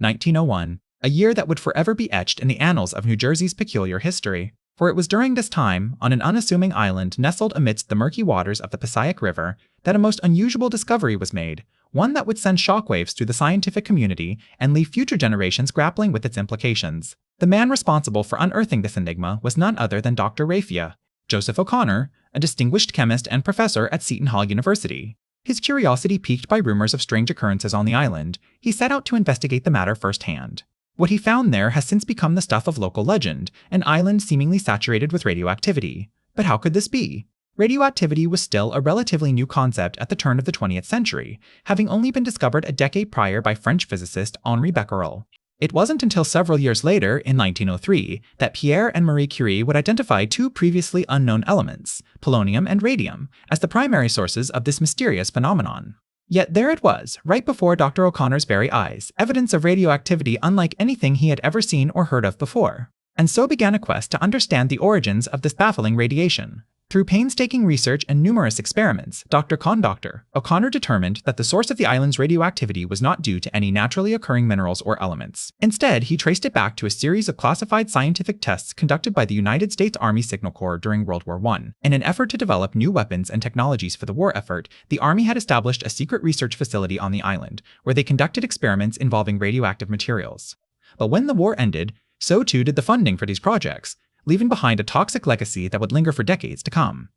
1901, a year that would forever be etched in the annals of New Jersey's peculiar history. For it was during this time, on an unassuming island nestled amidst the murky waters of the Passaic River, that a most unusual discovery was made, one that would send shockwaves through the scientific community and leave future generations grappling with its implications. The man responsible for unearthing this enigma was none other than Dr. Raphia, Joseph O'Connor, a distinguished chemist and professor at Seton Hall University. His curiosity piqued by rumors of strange occurrences on the island, he set out to investigate the matter firsthand. What he found there has since become the stuff of local legend, an island seemingly saturated with radioactivity. But how could this be? Radioactivity was still a relatively new concept at the turn of the 20th century, having only been discovered a decade prior by French physicist Henri Becquerel. It wasn't until several years later, in 1903, that Pierre and Marie Curie would identify two previously unknown elements, polonium and radium, as the primary sources of this mysterious phenomenon. Yet there it was, right before Dr. O'Connor's very eyes, evidence of radioactivity unlike anything he had ever seen or heard of before. And so began a quest to understand the origins of this baffling radiation. Through painstaking research and numerous experiments, Dr. O'Connor determined that the source of the island's radioactivity was not due to any naturally occurring minerals or elements. Instead, he traced it back to a series of classified scientific tests conducted by the United States Army Signal Corps during World War I. In an effort to develop new weapons and technologies for the war effort, the Army had established a secret research facility on the island, where they conducted experiments involving radioactive materials. But when the war ended, so too did the funding for these projects, leaving behind a toxic legacy that would linger for decades to come.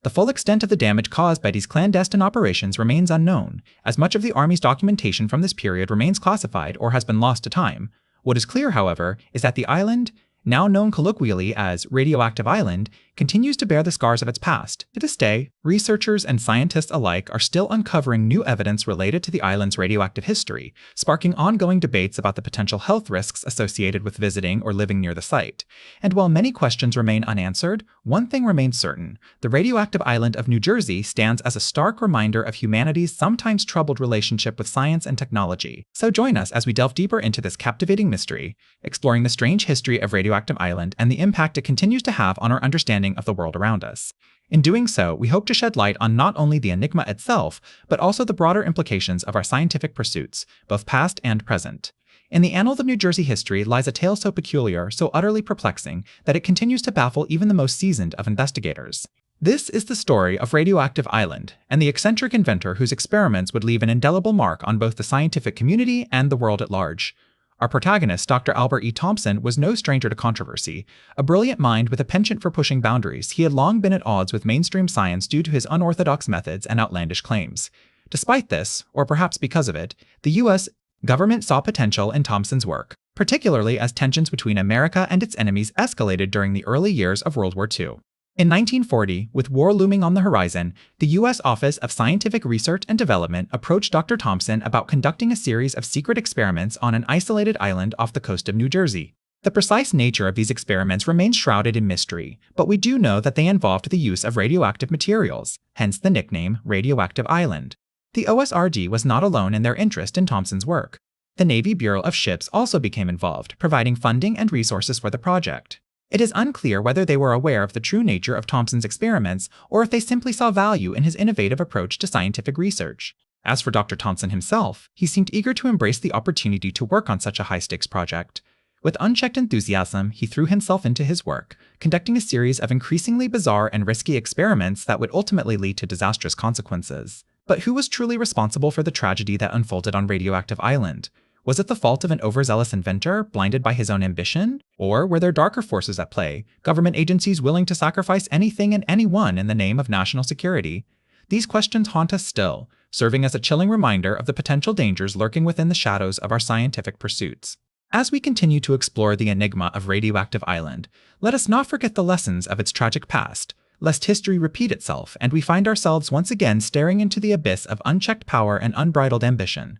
The full extent of the damage caused by these clandestine operations remains unknown, as much of the Army's documentation from this period remains classified or has been lost to time. What is clear, however, is that the island, now known colloquially as Radioactive Island, continues to bear the scars of its past. To this day, researchers and scientists alike are still uncovering new evidence related to the island's radioactive history, sparking ongoing debates about the potential health risks associated with visiting or living near the site. And while many questions remain unanswered, one thing remains certain: the radioactive island of New Jersey stands as a stark reminder of humanity's sometimes troubled relationship with science and technology. So join us as we delve deeper into this captivating mystery, exploring the strange history of Radioactive Island and the impact it continues to have on our understanding of the world around us. In doing so, we hope to shed light on not only the enigma itself, but also the broader implications of our scientific pursuits, both past and present. In the annals of New Jersey history lies a tale so peculiar, so utterly perplexing, that it continues to baffle even the most seasoned of investigators. This is the story of Radioactive Island, and the eccentric inventor whose experiments would leave an indelible mark on both the scientific community and the world at large. Our protagonist, Dr. Albert E. Thompson, was no stranger to controversy. A brilliant mind with a penchant for pushing boundaries, he had long been at odds with mainstream science due to his unorthodox methods and outlandish claims. Despite this, or perhaps because of it, the U.S. government saw potential in Thompson's work, particularly as tensions between America and its enemies escalated during the early years of World War II. In 1940, with war looming on the horizon, the U.S. Office of Scientific Research and Development approached Dr. Thompson about conducting a series of secret experiments on an isolated island off the coast of New Jersey. The precise nature of these experiments remains shrouded in mystery, but we do know that they involved the use of radioactive materials, hence the nickname Radioactive Island. The OSRD was not alone in their interest in Thompson's work. The Navy Bureau of Ships also became involved, providing funding and resources for the project. It is unclear whether they were aware of the true nature of Thompson's experiments or if they simply saw value in his innovative approach to scientific research. As for Dr. Thompson himself, he seemed eager to embrace the opportunity to work on such a high-stakes project. With unchecked enthusiasm, he threw himself into his work, conducting a series of increasingly bizarre and risky experiments that would ultimately lead to disastrous consequences. But who was truly responsible for the tragedy that unfolded on Radioactive Island? Was it the fault of an overzealous inventor, blinded by his own ambition? Or were there darker forces at play, government agencies willing to sacrifice anything and anyone in the name of national security? These questions haunt us still, serving as a chilling reminder of the potential dangers lurking within the shadows of our scientific pursuits. As we continue to explore the enigma of Radioactive Island, let us not forget the lessons of its tragic past, lest history repeat itself and we find ourselves once again staring into the abyss of unchecked power and unbridled ambition.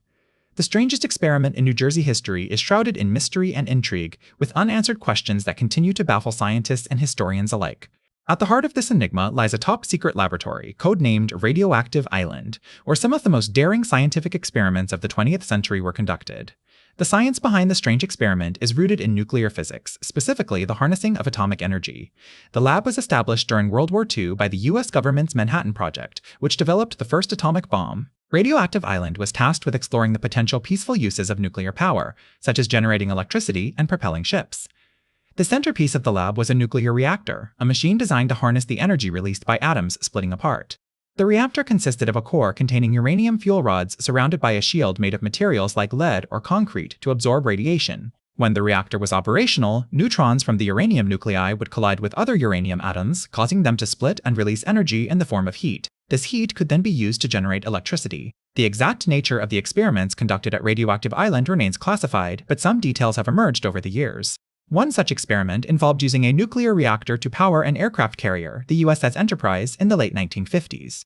The strangest experiment in New Jersey history is shrouded in mystery and intrigue, with unanswered questions that continue to baffle scientists and historians alike. At the heart of this enigma lies a top-secret laboratory, codenamed Radioactive Island, where some of the most daring scientific experiments of the 20th century were conducted. The science behind the strange experiment is rooted in nuclear physics, specifically the harnessing of atomic energy. The lab was established during World War II by the U.S. government's Manhattan Project, which developed the first atomic bomb. Radioactive Island was tasked with exploring the potential peaceful uses of nuclear power, such as generating electricity and propelling ships. The centerpiece of the lab was a nuclear reactor, a machine designed to harness the energy released by atoms splitting apart. The reactor consisted of a core containing uranium fuel rods surrounded by a shield made of materials like lead or concrete to absorb radiation. When the reactor was operational, neutrons from the uranium nuclei would collide with other uranium atoms, causing them to split and release energy in the form of heat. This heat could then be used to generate electricity. The exact nature of the experiments conducted at Radioactive Island remains classified, but some details have emerged over the years. One such experiment involved using a nuclear reactor to power an aircraft carrier, the USS Enterprise, in the late 1950s.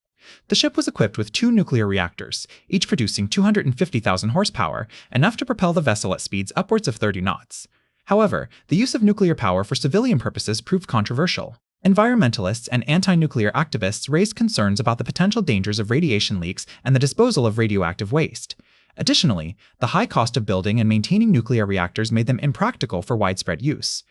The ship was equipped with 2 nuclear reactors, each producing 250,000 horsepower, enough to propel the vessel at speeds upwards of 30 knots. However, the use of nuclear power for civilian purposes proved controversial. Environmentalists and anti-nuclear activists raised concerns about the potential dangers of radiation leaks and the disposal of radioactive waste. Additionally, the high cost of building and maintaining nuclear reactors made them impractical for widespread use.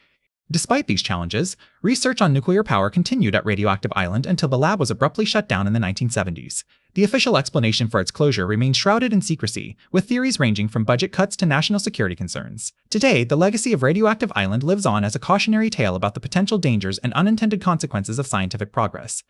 Despite these challenges, research on nuclear power continued at Radioactive Island until the lab was abruptly shut down in the 1970s. The official explanation for its closure remains shrouded in secrecy, with theories ranging from budget cuts to national security concerns. Today, the legacy of Radioactive Island lives on as a cautionary tale about the potential dangers and unintended consequences of scientific progress.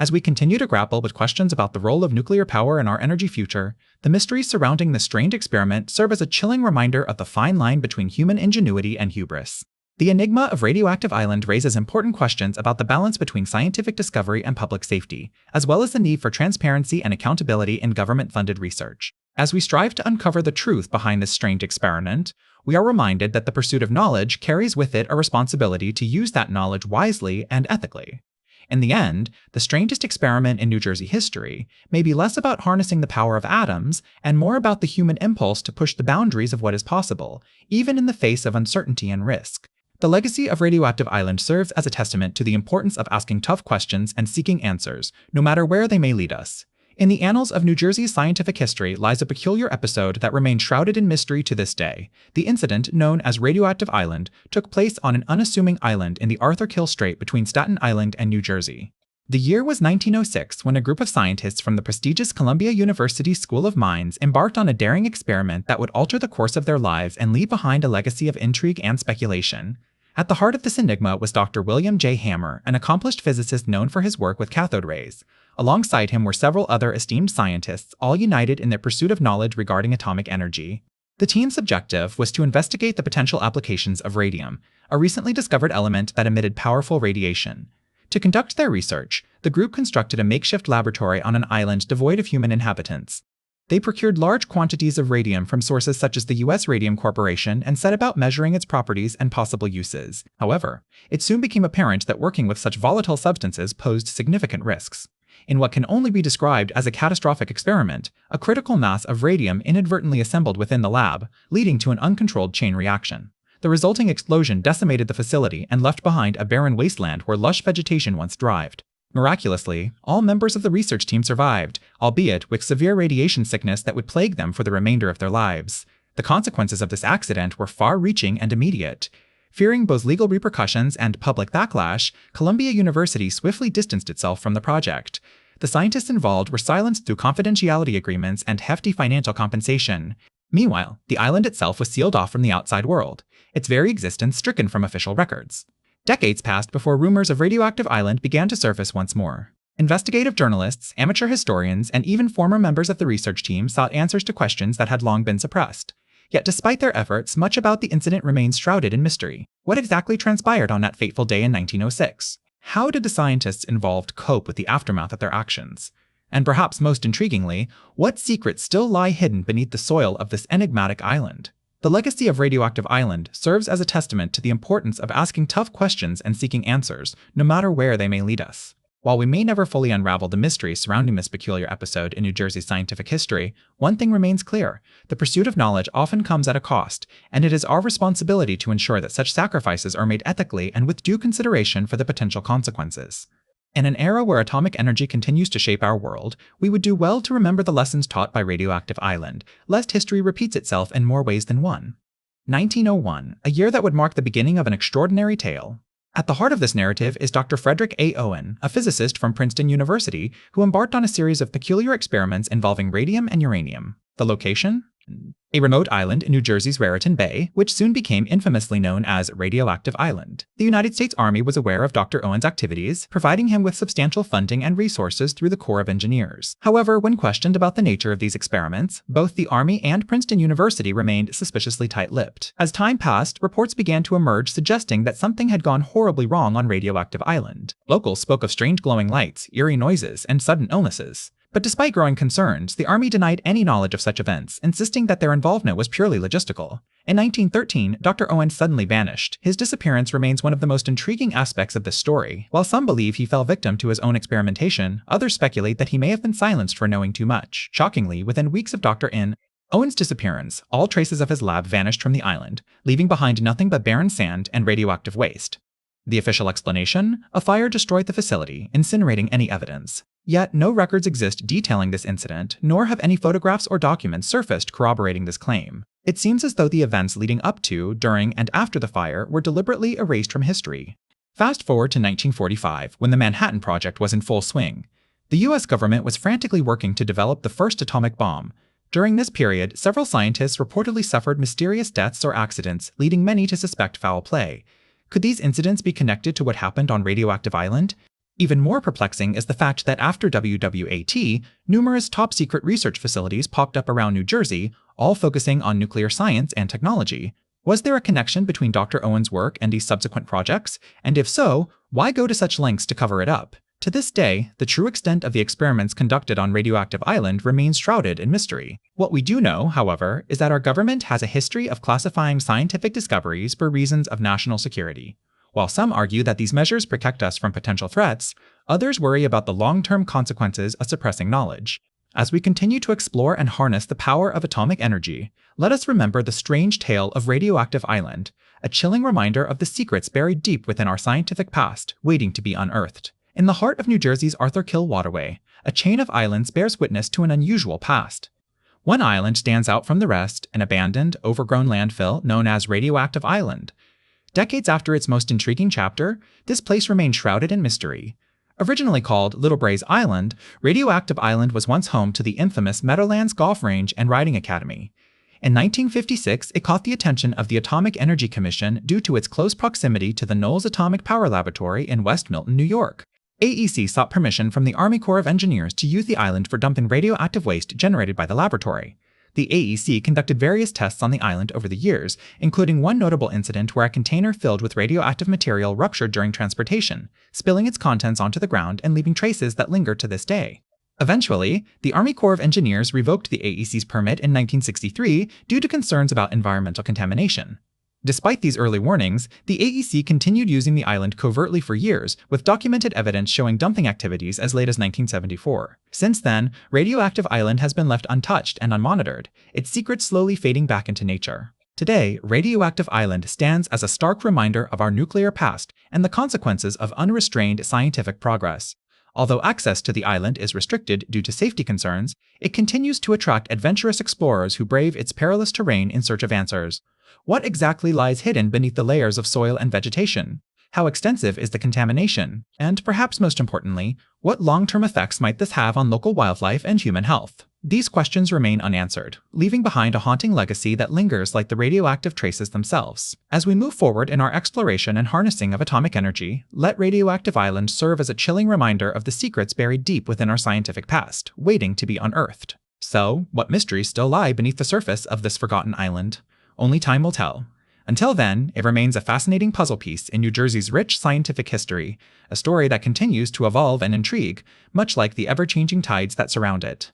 As we continue to grapple with questions about the role of nuclear power in our energy future, the mysteries surrounding this strange experiment serve as a chilling reminder of the fine line between human ingenuity and hubris. The enigma of Radioactive Island raises important questions about the balance between scientific discovery and public safety, as well as the need for transparency and accountability in government-funded research. As we strive to uncover the truth behind this strange experiment, we are reminded that the pursuit of knowledge carries with it a responsibility to use that knowledge wisely and ethically. In the end, the strangest experiment in New Jersey history may be less about harnessing the power of atoms and more about the human impulse to push the boundaries of what is possible, even in the face of uncertainty and risk. The legacy of Radioactive Island serves as a testament to the importance of asking tough questions and seeking answers, no matter where they may lead us. In the annals of New Jersey's scientific history lies a peculiar episode that remains shrouded in mystery to this day. The incident, known as Radioactive Island, took place on an unassuming island in the Arthur Kill Strait between Staten Island and New Jersey. The year was 1906 when a group of scientists from the prestigious Columbia University School of Mines embarked on a daring experiment that would alter the course of their lives and leave behind a legacy of intrigue and speculation. At the heart of this enigma was Dr. William J. Hammer, an accomplished physicist known for his work with cathode rays. Alongside him were several other esteemed scientists, all united in their pursuit of knowledge regarding atomic energy. The team's objective was to investigate the potential applications of radium, a recently discovered element that emitted powerful radiation. To conduct their research, the group constructed a makeshift laboratory on an island devoid of human inhabitants. They procured large quantities of radium from sources such as the U.S. Radium Corporation and set about measuring its properties and possible uses. However, it soon became apparent that working with such volatile substances posed significant risks. In what can only be described as a catastrophic experiment, a critical mass of radium inadvertently assembled within the lab, leading to an uncontrolled chain reaction. The resulting explosion decimated the facility and left behind a barren wasteland where lush vegetation once thrived. Miraculously, all members of the research team survived, albeit with severe radiation sickness that would plague them for the remainder of their lives. The consequences of this accident were far-reaching and immediate. Fearing both legal repercussions and public backlash, Columbia University swiftly distanced itself from the project. The scientists involved were silenced through confidentiality agreements and hefty financial compensation. Meanwhile, the island itself was sealed off from the outside world, its very existence stricken from official records. Decades passed before rumors of Radioactive Island began to surface once more. Investigative journalists, amateur historians, and even former members of the research team sought answers to questions that had long been suppressed. Yet despite their efforts, much about the incident remains shrouded in mystery. What exactly transpired on that fateful day in 1906? How did the scientists involved cope with the aftermath of their actions? And perhaps most intriguingly, what secrets still lie hidden beneath the soil of this enigmatic island? The legacy of Radioactive Island serves as a testament to the importance of asking tough questions and seeking answers, no matter where they may lead us. While we may never fully unravel the mystery surrounding this peculiar episode in New Jersey's scientific history, one thing remains clear: the pursuit of knowledge often comes at a cost, and it is our responsibility to ensure that such sacrifices are made ethically and with due consideration for the potential consequences. In an era where atomic energy continues to shape our world, we would do well to remember the lessons taught by Radioactive Island, lest history repeats itself in more ways than one. 1901, a year that would mark the beginning of an extraordinary tale. At the heart of this narrative is Dr. Frederick A. Owen, a physicist from Princeton University who embarked on a series of peculiar experiments involving radium and uranium. The location? A remote island in New Jersey's Raritan Bay, which soon became infamously known as Radioactive Island. The United States Army was aware of Dr. Owen's activities, providing him with substantial funding and resources through the Corps of Engineers. However, when questioned about the nature of these experiments, both the Army and Princeton University remained suspiciously tight-lipped. As time passed, reports began to emerge suggesting that something had gone horribly wrong on Radioactive Island. Locals spoke of strange glowing lights, eerie noises, and sudden illnesses. But despite growing concerns, the Army denied any knowledge of such events, insisting that their involvement was purely logistical. In 1913, Dr. Owen suddenly vanished. His disappearance remains one of the most intriguing aspects of this story. While some believe he fell victim to his own experimentation, others speculate that he may have been silenced for knowing too much. Shockingly, within weeks of Dr. Owen's disappearance, all traces of his lab vanished from the island, leaving behind nothing but barren sand and radioactive waste. The official explanation? A fire destroyed the facility, incinerating any evidence. Yet, no records exist detailing this incident, nor have any photographs or documents surfaced corroborating this claim. It seems as though the events leading up to, during, and after the fire were deliberately erased from history. Fast forward to 1945, when the Manhattan Project was in full swing. The US government was frantically working to develop the first atomic bomb. During this period, several scientists reportedly suffered mysterious deaths or accidents, leading many to suspect foul play. Could these incidents be connected to what happened on Radioactive Island? Even more perplexing is the fact that after WWAT, numerous top-secret research facilities popped up around New Jersey, all focusing on nuclear science and technology. Was there a connection between Dr. Owen's work and these subsequent projects? And if so, why go to such lengths to cover it up? To this day, the true extent of the experiments conducted on Radioactive Island remains shrouded in mystery. What we do know, however, is that our government has a history of classifying scientific discoveries for reasons of national security. While some argue that these measures protect us from potential threats, others worry about the long-term consequences of suppressing knowledge. As we continue to explore and harness the power of atomic energy, let us remember the strange tale of Radioactive Island, a chilling reminder of the secrets buried deep within our scientific past, waiting to be unearthed. In the heart of New Jersey's Arthur Kill Waterway, a chain of islands bears witness to an unusual past. One island stands out from the rest, an abandoned, overgrown landfill known as Radioactive Island. Decades after its most intriguing chapter, this place remained shrouded in mystery. Originally called Little Bray's Island, Radioactive Island was once home to the infamous Meadowlands Golf Range and Riding Academy. In 1956, it caught the attention of the Atomic Energy Commission due to its close proximity to the Knowles Atomic Power Laboratory in West Milton, New York. AEC sought permission from the Army Corps of Engineers to use the island for dumping radioactive waste generated by the laboratory. The AEC conducted various tests on the island over the years, including one notable incident where a container filled with radioactive material ruptured during transportation, spilling its contents onto the ground and leaving traces that linger to this day. Eventually, the Army Corps of Engineers revoked the AEC's permit in 1963 due to concerns about environmental contamination. Despite these early warnings, the AEC continued using the island covertly for years, with documented evidence showing dumping activities as late as 1974. Since then, Radioactive Island has been left untouched and unmonitored, its secrets slowly fading back into nature. Today, Radioactive Island stands as a stark reminder of our nuclear past and the consequences of unrestrained scientific progress. Although access to the island is restricted due to safety concerns, it continues to attract adventurous explorers who brave its perilous terrain in search of answers. What exactly lies hidden beneath the layers of soil and vegetation? How extensive is the contamination? And perhaps most importantly, what long-term effects might this have on local wildlife and human health? These questions remain unanswered, leaving behind a haunting legacy that lingers like the radioactive traces themselves. As we move forward in our exploration and harnessing of atomic energy, let Radioactive Island serve as a chilling reminder of the secrets buried deep within our scientific past, waiting to be unearthed. So, what mysteries still lie beneath the surface of this forgotten island? Only time will tell. Until then, it remains a fascinating puzzle piece in New Jersey's rich scientific history, a story that continues to evolve and intrigue, much like the ever-changing tides that surround it.